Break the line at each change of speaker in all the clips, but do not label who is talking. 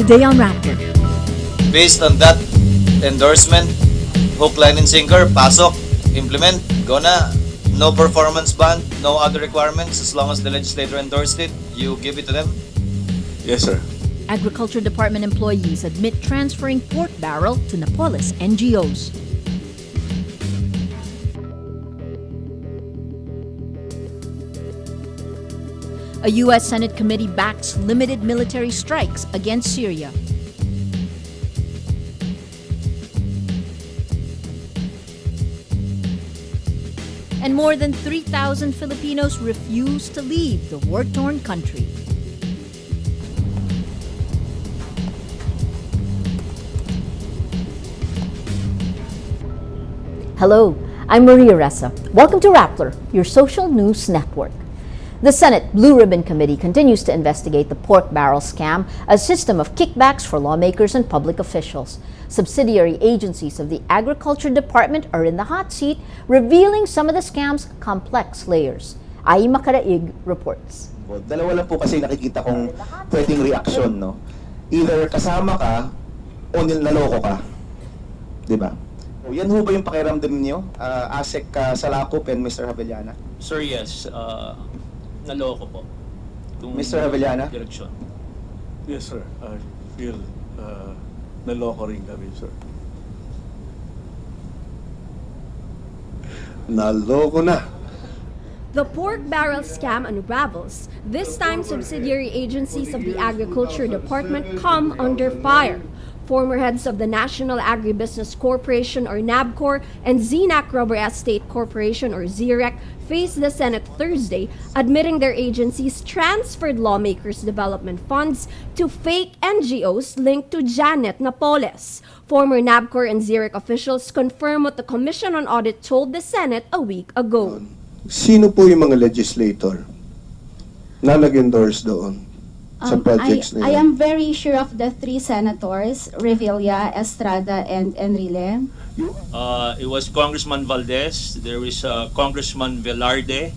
Today on Rappler.
Based on that endorsement, hook, line, and sinker, pasok, implement, go na. No performance bond, no other requirements. As long as the legislator endorsed it, you give it to them?
Yes, sir.
Agriculture Department employees admit transferring pork barrel to Napoles NGOs. A U.S. Senate committee backs limited military strikes against Syria. And more than 3,000 Filipinos refuse to leave the war-torn country. Hello, I'm Maria Ressa. Welcome to Rappler, your social news network. The Senate Blue Ribbon Committee continues to investigate the pork barrel scam, a system of kickbacks for lawmakers and public officials. Subsidiary agencies of the Agriculture Department are in the hot seat, revealing some of the scam's complex layers. Ay Makaraig reports.
Dalawa lang po kasi nakikita kong pwedeng reaksyon, no? Either kasama ka o naloko ka. Diba? Yan ho ba yung pakiramdam niyo, ASEC Salakop and Mr. Javellana?
Sir, yes. Naloko po.
Mr. Javellana?
Direksyon.
Yes, sir. I feel naloko rin kami, sir. Naloko na.
The pork barrel scam unravels. This time, subsidiary agencies of the Agriculture Department come under fire. Former heads of the National Agribusiness Corporation or NABCOR and Zinac Rubber Estate Corporation or ZREC faced the Senate Thursday, admitting their agencies transferred lawmakers' development funds to fake NGOs linked to Janet Napoles. Former NABCOR and ZREC officials confirm what the Commission on Audit told the Senate a week ago.
Sino po yung mga legislator na nag-endorse doon sa projects na
I
yan?
am very sure of the three senators, Revilla, Estrada, and Enrile.
It was Congressman Valdez. There is Congressman Velarde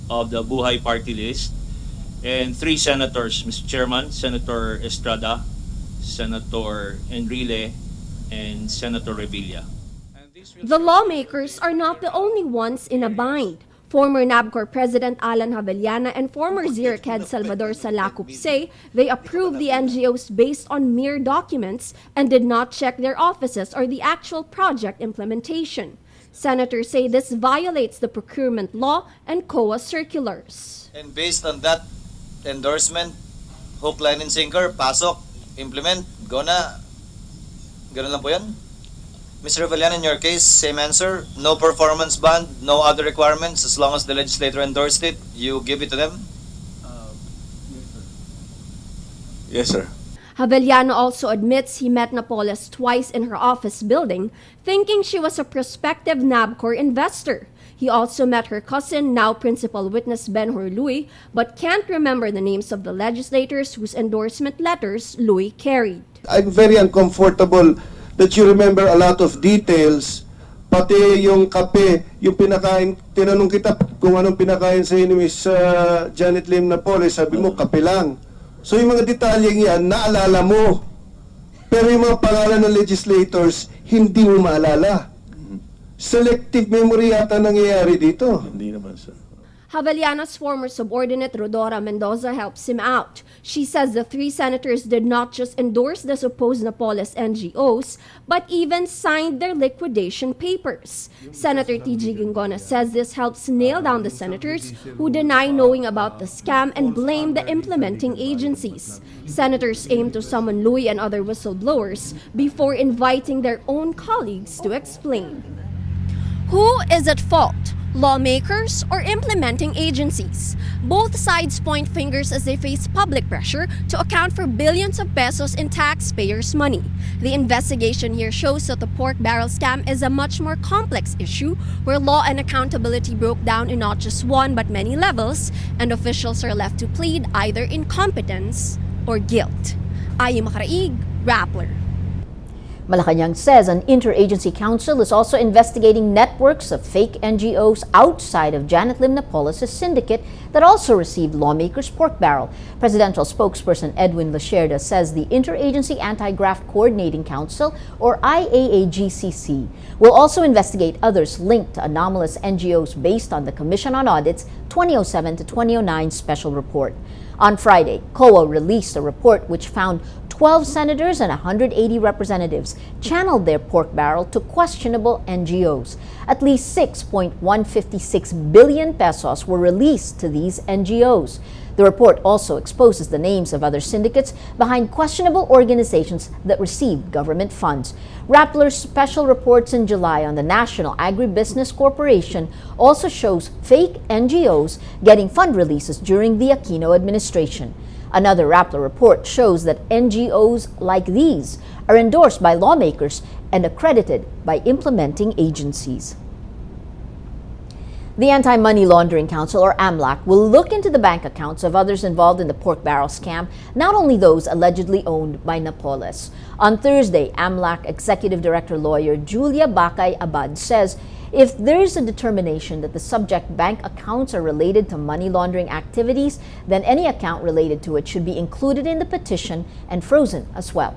of the Buhay Party List. And three senators, Mr. Chairman, Senator Estrada, Senator Enrile, and Senator Revilla.
The lawmakers are not the only ones in a bind. Former NABCOR President Alan Javellana and former ZREC head Salvador Salacop say they approved the NGOs based on mere documents and did not check their offices or the actual project implementation. Senators say this violates the procurement law and COA circulars.
And based on that endorsement, hook, line, and sinker, pasok, implement, go na. Ganun lang po yan? Mr. Javellana, in your case, same answer. No performance bond, no other requirements. As long as the legislator endorsed it, you give it to them?
Yes, sir.
Javellana also admits he met Napoles twice in her office building, thinking she was a prospective NABCOR investor. He also met her cousin, now principal witness Ben Louis, but can't remember the names of the legislators whose endorsement letters Louis carried.
I'm very uncomfortable that you remember a lot of details, pati yung kape, yung pinakain, tinanong kita kung anong pinakain sa ni Miss Janet Lim Napoles, sabi mo kape lang. So yung mga detalyeng yan, naalala mo. Pero yung mga pangalan ng legislators, hindi mo maalala. Selective memory yata nangyayari dito. Hindi naman, sir.
Javellana's former subordinate Rodora Mendoza helps him out. She says the three senators did not just endorse the supposed Napoles NGOs, but even signed their liquidation papers. Senator T.G. Gingona says this helps nail down the senators who deny knowing about the scam and blame the implementing agencies. Senators aim to summon Louis and other whistleblowers before inviting their own colleagues to explain. Who is at fault? Lawmakers or implementing agencies? Both sides point fingers as they face public pressure to account for billions of pesos in taxpayers' money. The investigation here shows that the pork barrel scam is a much more complex issue where law and accountability broke down in not just one but many levels, and officials are left to plead either incompetence or guilt. Ay Makaraig, Rappler.
Malacanang says an interagency council is also investigating networks of fake NGOs outside of Janet Lim Napoles' syndicate that also received lawmakers' pork barrel. Presidential spokesperson Edwin Lacerda says the Interagency Anti-Graft Coordinating Council, or IAAGCC, will also investigate others linked to anomalous NGOs based on the Commission on Audit's 2007 to 2009 special report. On Friday, COA released a report which found 12 senators and 180 representatives channeled their pork barrel to questionable NGOs. At least 6.156 billion pesos were released to these NGOs. The report also exposes the names of other syndicates behind questionable organizations that received government funds. Rappler's special reports in July on the National Agribusiness Corporation also shows fake NGOs getting fund releases during the Aquino administration. Another Rappler report shows that NGOs like these are endorsed by lawmakers and accredited by implementing agencies. The Anti-Money Laundering Council, or AMLAC, will look into the bank accounts of others involved in the pork barrel scam, not only those allegedly owned by Napoles. On Thursday, AMLAC Executive Director Lawyer Julia Bacay Abad says if there is a determination that the subject bank accounts are related to money laundering activities, then any account related to it should be included in the petition and frozen as well.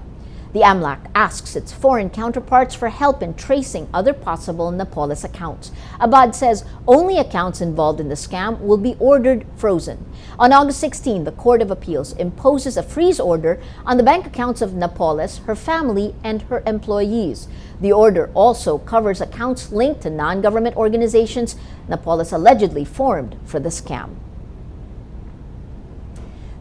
The AMLAC asks its foreign counterparts for help in tracing other possible Napoles accounts. Abad says only accounts involved in the scam will be ordered frozen. On August 16, the Court of Appeals imposes a freeze order on the bank accounts of Napoles, her family, and her employees. The order also covers accounts linked to non-government organizations Napoles allegedly formed for the scam.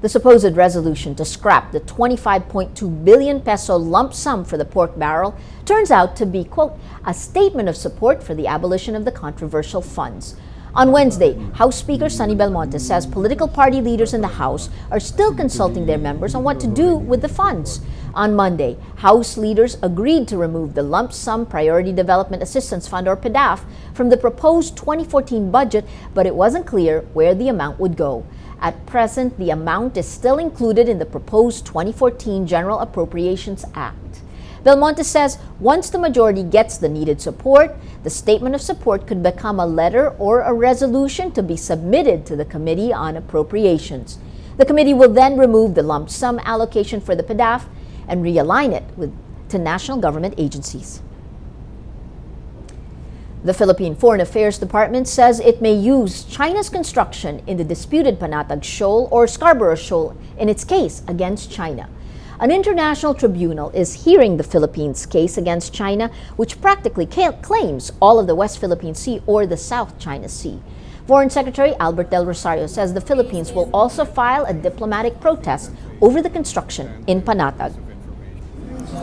The supposed resolution to scrap the 25.2 billion peso lump sum for the pork barrel turns out to be, quote, a statement of support for the abolition of the controversial funds. On Wednesday, House Speaker Sonny Belmonte says political party leaders in the House are still consulting their members on what to do with the funds. On Monday, House leaders agreed to remove the Lump Sum Priority Development Assistance Fund, or PDAF, from the proposed 2014 budget, but it wasn't clear where the amount would go. At present, the amount is still included in the proposed 2014 General Appropriations Act. Belmonte says once the majority gets the needed support, the statement of support could become a letter or a resolution to be submitted to the Committee on Appropriations. The committee will then remove the lump sum allocation for the PDAF and realign it to national government agencies. The Philippine Foreign Affairs Department says it may use China's construction in the disputed Panatag Shoal or Scarborough Shoal in its case against China. An international tribunal is hearing the Philippines' case against China, which practically claims all of the West Philippine Sea or the South China Sea. Foreign Secretary Albert Del Rosario says the Philippines will also file a diplomatic protest over the construction in Panatag.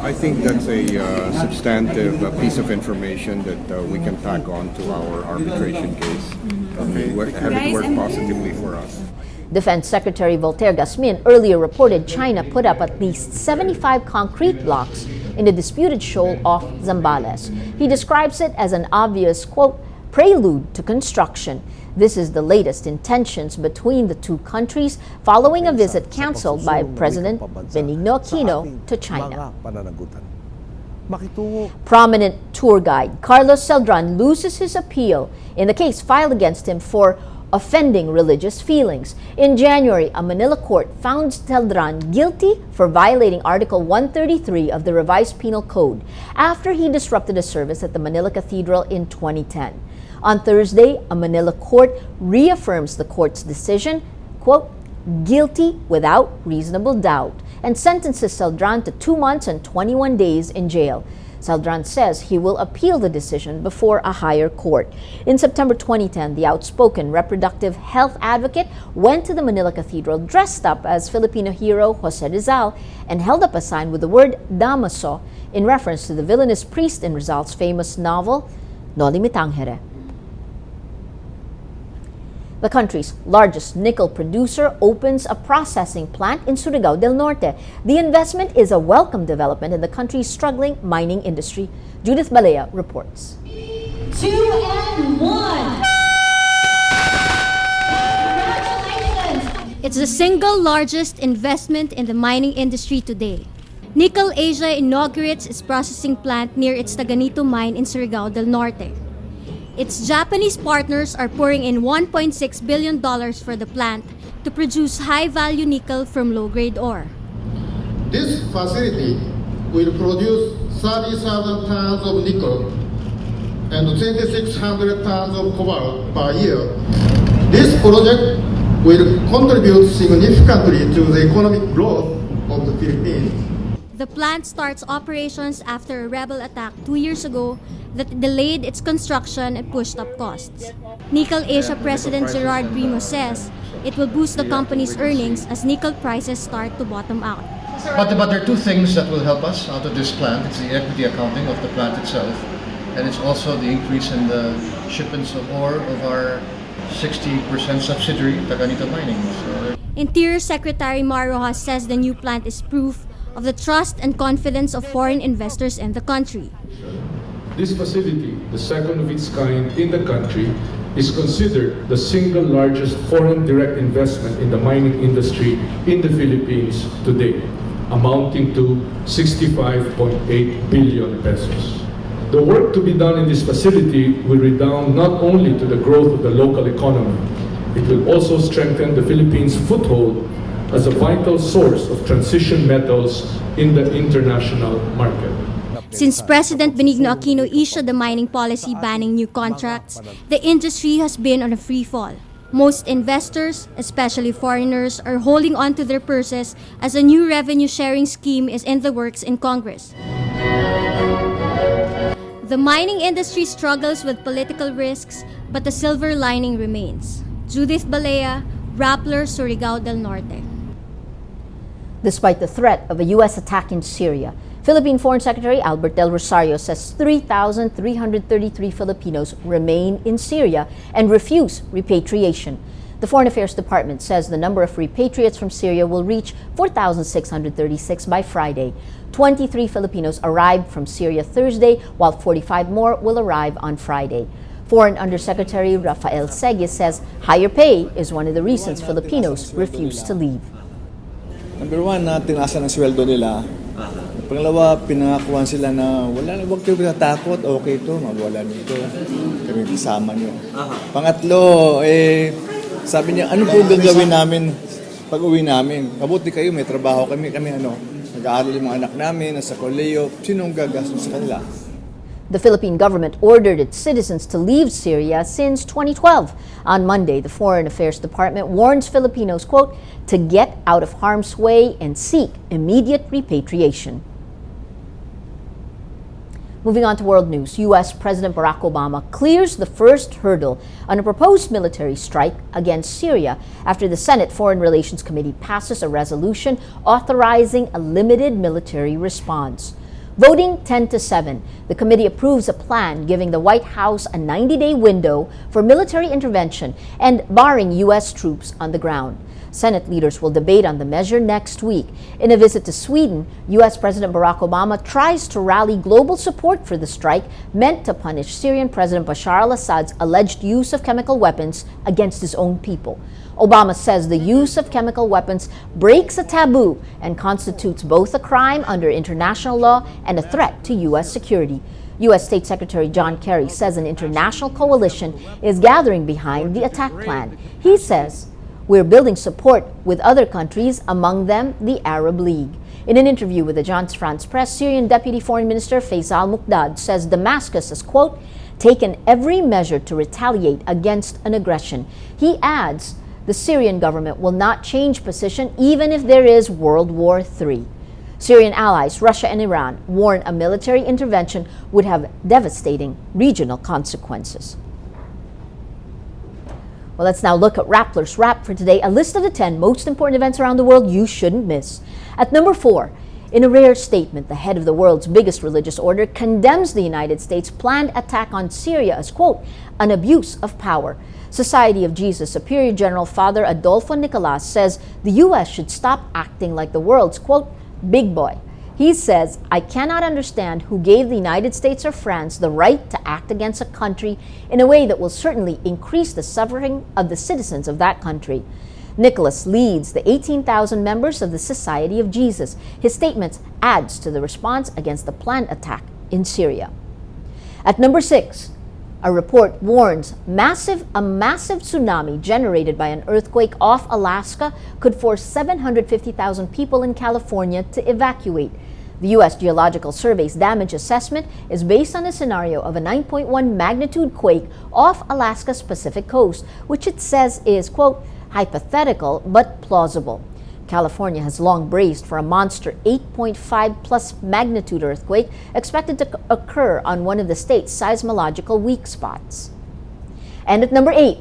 I think that's a substantive piece of information that we can tack on to our arbitration case. Have it work positively for us.
Defense Secretary Voltaire Gasmin earlier reported China put up at least 75 concrete blocks in the disputed shoal off Zambales. He describes it as an obvious, quote, prelude to construction. This is the latest in tensions between the two countries following a visit canceled by President Benigno Aquino to China. Prominent tour guide Carlos Celdran loses his appeal in the case filed against him for offending religious feelings. In January, a Manila court found Celdran guilty for violating Article 133 of the Revised Penal Code after he disrupted a service at the Manila Cathedral in 2010. On Thursday, a Manila court reaffirms the court's decision, quote, guilty without reasonable doubt, and sentences Celdran to 2 months and 21 days in jail. Celdran says he will appeal the decision before a higher court. In September 2010, the outspoken reproductive health advocate went to the Manila Cathedral dressed up as Filipino hero Jose Rizal and held up a sign with the word Damaso in reference to the villainous priest in Rizal's famous novel, Noli Me Tangere. The country's largest nickel producer opens a processing plant in Surigao del Norte. The investment is a welcome development in the country's struggling mining industry. Judith Balea reports.
2 and 1. Congratulations!
It's the single largest investment in the mining industry today. Nickel Asia inaugurates its processing plant near its Taganito mine in Surigao del Norte. Its Japanese partners are pouring in $1.6 billion for the plant to produce high-value nickel from low-grade ore.
This facility will produce 37 tons of nickel and 2,600 tons of cobalt per year. This project will contribute significantly to the economic growth of the Philippines.
The plant starts operations after a rebel attack 2 years ago that delayed its construction and pushed up costs. Nickel Asia President Gerard Brimo says it will boost the company's earnings as nickel prices start to bottom out.
But there are two things that will help us out of this plant. It's the equity accounting of the plant itself, and it's also the increase in the shipments of ore of our 60% subsidiary, Taganito Mining.
Interior Secretary Mar Rojas says the new plant is proof of the trust and confidence of foreign investors in the country.
This facility, the second of its kind in the country, is considered the single largest foreign direct investment in the mining industry in the Philippines today, amounting to 65.8 billion pesos. The work to be done in this facility will redound not only to the growth of the local economy, it will also strengthen the Philippines' foothold as a vital source of transition metals in the international market.
Since President Benigno Aquino issued the mining policy banning new contracts, the industry has been on a free fall. Most investors, especially foreigners, are holding on to their purses as a new revenue sharing scheme is in the works in Congress. The mining industry struggles with political risks, but the silver lining remains. Judith Balea, Rappler, Surigao del Norte.
Despite the threat of a U.S. attack in Syria, Philippine Foreign Secretary Albert Del Rosario says 3,333 Filipinos remain in Syria and refuse repatriation. The Foreign Affairs Department says the number of repatriates from Syria will reach 4,636 by Friday. 23 Filipinos arrived from Syria Thursday, while 45 more will arrive on Friday. Foreign Undersecretary Rafael Segues says higher pay is one of the reasons Filipinos refuse to leave.
Number one, tinasan ang sweldo nila. Pangalawa, pinangakuan sila na huwag kayo natatakot, okay to, mawala nito, kami kasama nyo. Pangatlo, sabi niya, ano po gagawin namin pag uwi namin? Mabuti kayo, may trabaho kami nag-aaral yung mga anak namin, nasa koleyo, sinong gagastos sa kanila?
The Philippine government ordered its citizens to leave Syria since 2012. On Monday, the Foreign Affairs Department warns Filipinos, quote, to get out of harm's way and seek immediate repatriation. Moving on to world news, U.S. President Barack Obama clears the first hurdle on a proposed military strike against Syria after the Senate Foreign Relations Committee passes a resolution authorizing a limited military response. Voting 10-7, the committee approves a plan giving the White House a 90-day window for military intervention and barring U.S. troops on the ground. Senate leaders will debate on the measure next week. In a visit to Sweden, U.S. President Barack Obama tries to rally global support for the strike meant to punish Syrian President Bashar al-Assad's alleged use of chemical weapons against his own people. Obama says the use of chemical weapons breaks a taboo and constitutes both a crime under international law and a threat to U.S. security. U.S. State Secretary John Kerry says an international coalition is gathering behind the attack plan. He says, we're building support with other countries, among them the Arab League. In an interview with the Agence France Presse, Syrian Deputy Foreign Minister Faisal Muqdad says Damascus has, quote, taken every measure to retaliate against an aggression. He adds, the Syrian government will not change position even if there is World War III. Syrian allies, Russia and Iran, warn a military intervention would have devastating regional consequences. Well, let's now look at Rappler's Wrap for today, a list of the 10 most important events around the world you shouldn't miss. At number 4, in a rare statement, the head of the world's biggest religious order condemns the United States' planned attack on Syria as, quote, an abuse of power. Society of Jesus Superior General Father Adolfo Nicolas says the U.S. should stop acting like the world's, quote, big boy. He says, I cannot understand who gave the United States or France the right to act against a country in a way that will certainly increase the suffering of the citizens of that country. Nicholas leads the 18,000 members of the Society of Jesus. His statement adds to the response against the planned attack in Syria. At number 6, a report warns a massive tsunami generated by an earthquake off Alaska could force 750,000 people in California to evacuate. The U.S. Geological Survey's damage assessment is based on a scenario of a 9.1 magnitude quake off Alaska's Pacific coast, which it says is, quote, hypothetical but plausible. California has long braced for a monster 8.5 plus magnitude earthquake expected to occur on one of the state's seismological weak spots. And at number 8,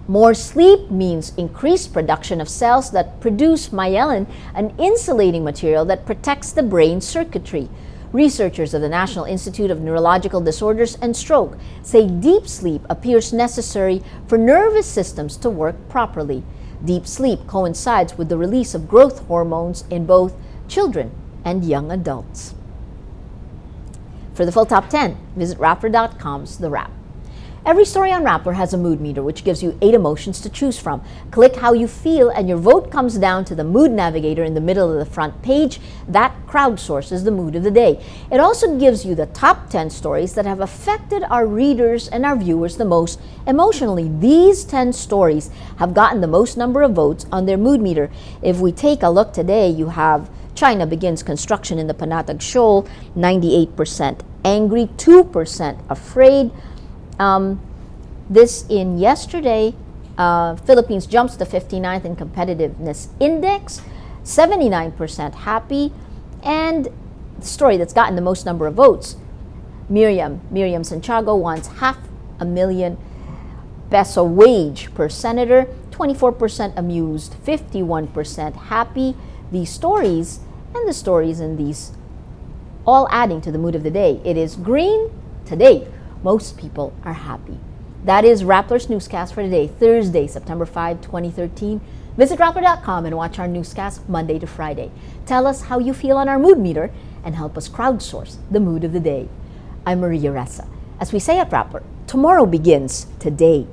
more sleep means increased production of cells that produce myelin, an insulating material that protects the brain circuitry. Researchers of the National Institute of Neurological Disorders and Stroke say deep sleep appears necessary for nervous systems to work properly. Deep sleep coincides with the release of growth hormones in both children and young adults. For the full top 10, visit Rappler.com's The Wrap. Every story on Rappler has a mood meter, which gives you 8 emotions to choose from. Click how you feel, and your vote comes down to the mood navigator in the middle of the front page. That crowdsources the mood of the day. It also gives you the top 10 stories that have affected our readers and our viewers the most emotionally. These 10 stories have gotten the most number of votes on their mood meter. If we take a look today, you have China begins construction in the Panatag Shoal, 98% angry, 2% afraid. This in yesterday, Philippines jumps to 59th in competitiveness index, 79% happy, and the story that's gotten the most number of votes, Miriam Santiago wants $500,000 peso wage per senator, 24% amused, 51% happy. These stories and the stories in these all adding to the mood of the day. It is green today. Most people are happy. That is Rappler's Newscast for today, Thursday, September 5, 2013. Visit Rappler.com and watch our newscast Monday to Friday. Tell us how you feel on our mood meter and help us crowdsource the mood of the day. I'm Maria Ressa. As we say at Rappler, tomorrow begins today.